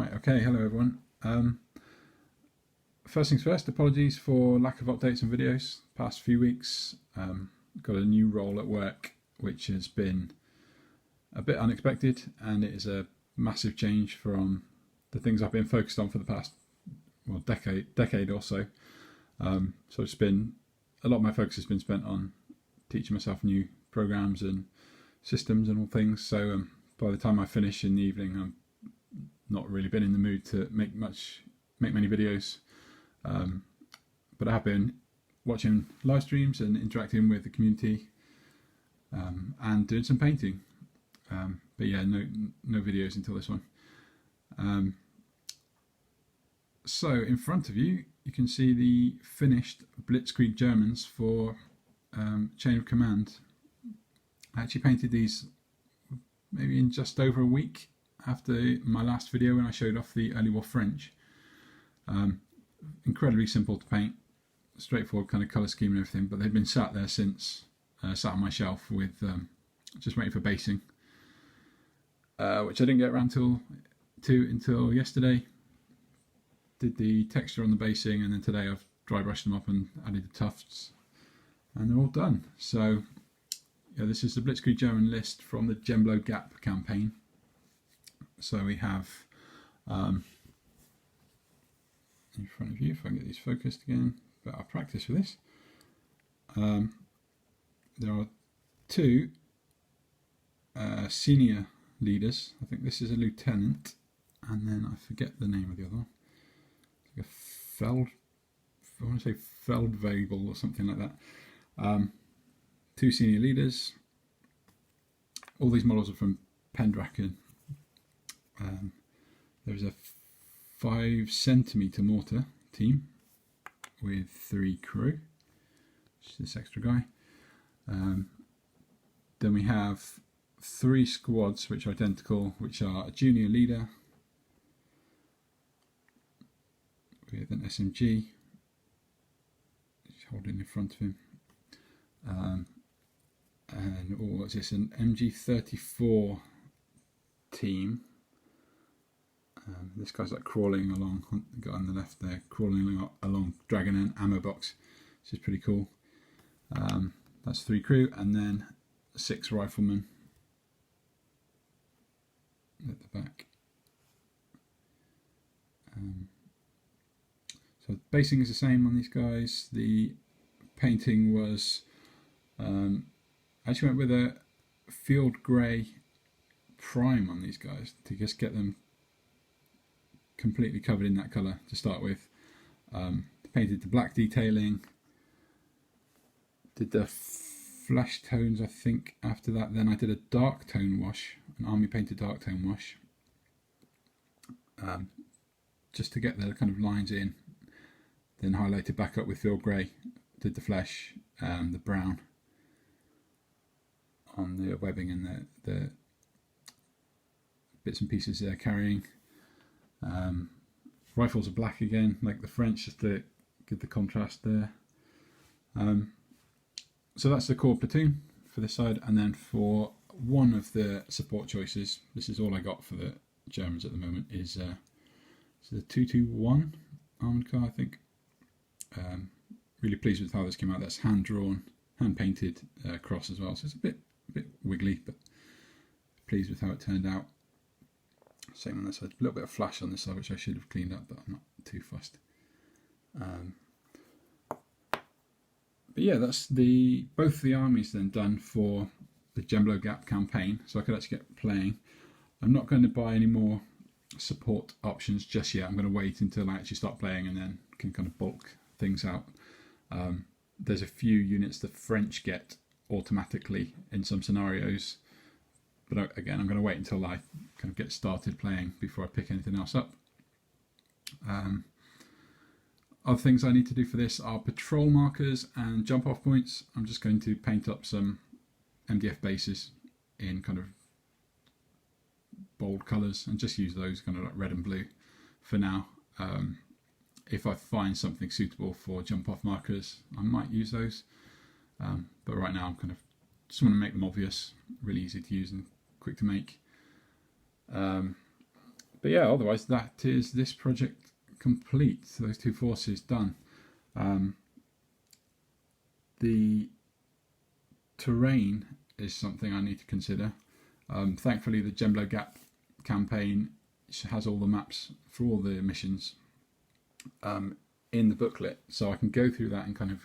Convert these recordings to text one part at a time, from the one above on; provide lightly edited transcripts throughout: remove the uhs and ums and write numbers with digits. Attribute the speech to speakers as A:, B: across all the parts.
A: Right, okay, hello everyone. First things first, apologies for lack of updates and videos past few weeks. Got a new role at work which has been a bit unexpected, and it is a massive change from the things I've been focused on for the past decade or so. So it's been a lot of my focus has been spent on teaching myself new programs and systems and all things. So by the time I finish in the evening, I'm not really been in the mood to make many videos. But I have been watching live streams and interacting with the community, and doing some painting. But yeah, no videos until this one. So in front of you, you can see the finished Blitzkrieg Germans for chain of command. I actually painted these maybe in just over a week after my last video when I showed off the early war French. Incredibly simple to paint, straightforward kind of colour scheme and everything, but they've been sat there since, sat on my shelf with just waiting for basing, which I didn't get around until yesterday. Did the texture on the basing, and then today I've dry brushed them up and added the tufts, and they're all done. So yeah, this is the Blitzkrieg German list from the Gembloux Gap campaign. So we have in front of you, if I can get these focused again, but I'll practice with this. There are two senior leaders. I think this is a lieutenant, and then I forget the name of the other one. Like I want to say Feldwebel or something like that. Two senior leaders. All these models are from Pendraken. There's a 5cm mortar team with 3 crew, which is this extra guy. Then we have 3 squads which are identical, which are a junior leader with an SMG holding in front of him, and what's this, an MG34 team. This guy's like crawling along, the guy on the left there, crawling along, dragging an ammo box, which is pretty cool. That's 3 crew, and then 6 riflemen at the back. So the basing is the same on these guys. The painting was, I actually went with a field grey prime on these guys to just get them completely covered in that colour to start with. Painted the black detailing, did the flesh tones I think after that. Then I did a dark tone wash, an army painted dark tone wash, just to get the kind of lines in. Then highlighted back up with field grey, did the flesh, the brown on the webbing and the bits and pieces they're carrying. Rifles are black again, like the French, just to give the contrast there. So that's the core platoon for this side, and then for one of the support choices, this is all I got for the Germans at the moment, is the 221 armoured car, I think. Really pleased with how this came out. That's hand drawn, hand painted cross as well, so it's a bit wiggly, but pleased with how it turned out. Same on this side, a little bit of flash on this side which I should have cleaned up, but I'm not too fussed. But yeah, that's both the armies then done for the Gembloux Gap campaign, so I could actually get playing. I'm not going to buy any more support options just yet. I'm going to wait until I actually start playing and then can kind of bulk things out. There's a few units the French get automatically in some scenarios, but again, I'm going to wait until I kind of get started playing before I pick anything else up. Other things I need to do for this are patrol markers and jump off points. I'm just going to paint up some MDF bases in kind of bold colours and just use those kind of like red and blue for now. If I find something suitable for jump off markers, I might use those. But right now I'm kind of just want to make them obvious, really easy to use and quick to make. But yeah, otherwise that is this project complete. So those two forces done. The terrain is something I need to consider. Thankfully, the Gembloux Gap campaign has all the maps for all the missions in the booklet, so I can go through that and kind of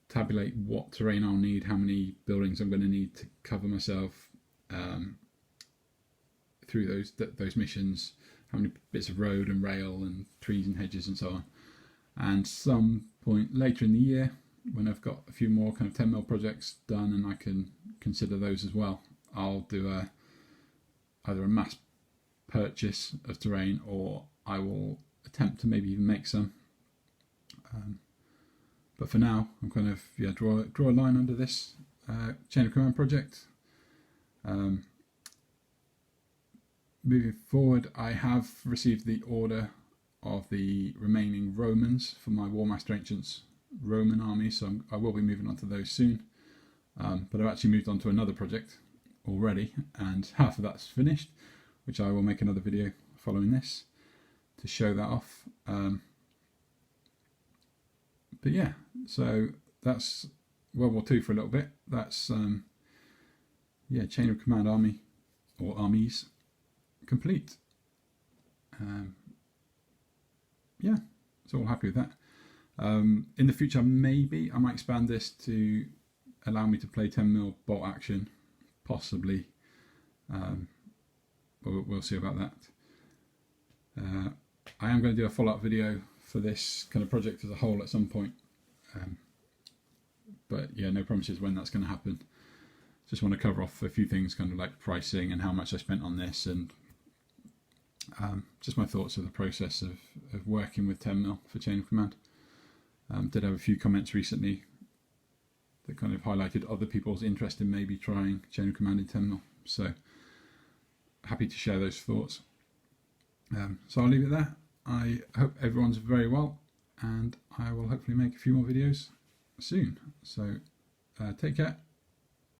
A: tabulate what terrain I'll need, how many buildings I'm going to need to cover myself through those missions, how many bits of road and rail and trees and hedges and so on. And some point later in the year, when I've got a few more kind of 10mm projects done and I can consider those as well, I'll do either a mass purchase of terrain, or I will attempt to maybe even make some. But for now, I'm kind of draw a line under this chain of command project. Moving forward, I have received the order of the remaining Romans for my War Master Ancients Roman army, so I will be moving on to those soon. But I've actually moved on to another project already, and half of that's finished, which I will make another video following this to show that off. But yeah, so that's World War II for a little bit. That's chain of command army or armies complete. Yeah, so all happy with that. In the future, maybe I might expand this to allow me to play 10mm bolt action, possibly. We'll see about that. I am going to do a follow-up video for this kind of project as a whole at some point. But yeah, no promises when that's going to happen. Just want to cover off a few things, kind of like pricing and how much I spent on this, and just my thoughts of the process of working with 10mm for chain of command. Did have a few comments recently that kind of highlighted other people's interest in maybe trying chain of command in 10mm. So happy to share those thoughts. So I'll leave it there. I hope everyone's very well, and I will hopefully make a few more videos soon. So take care.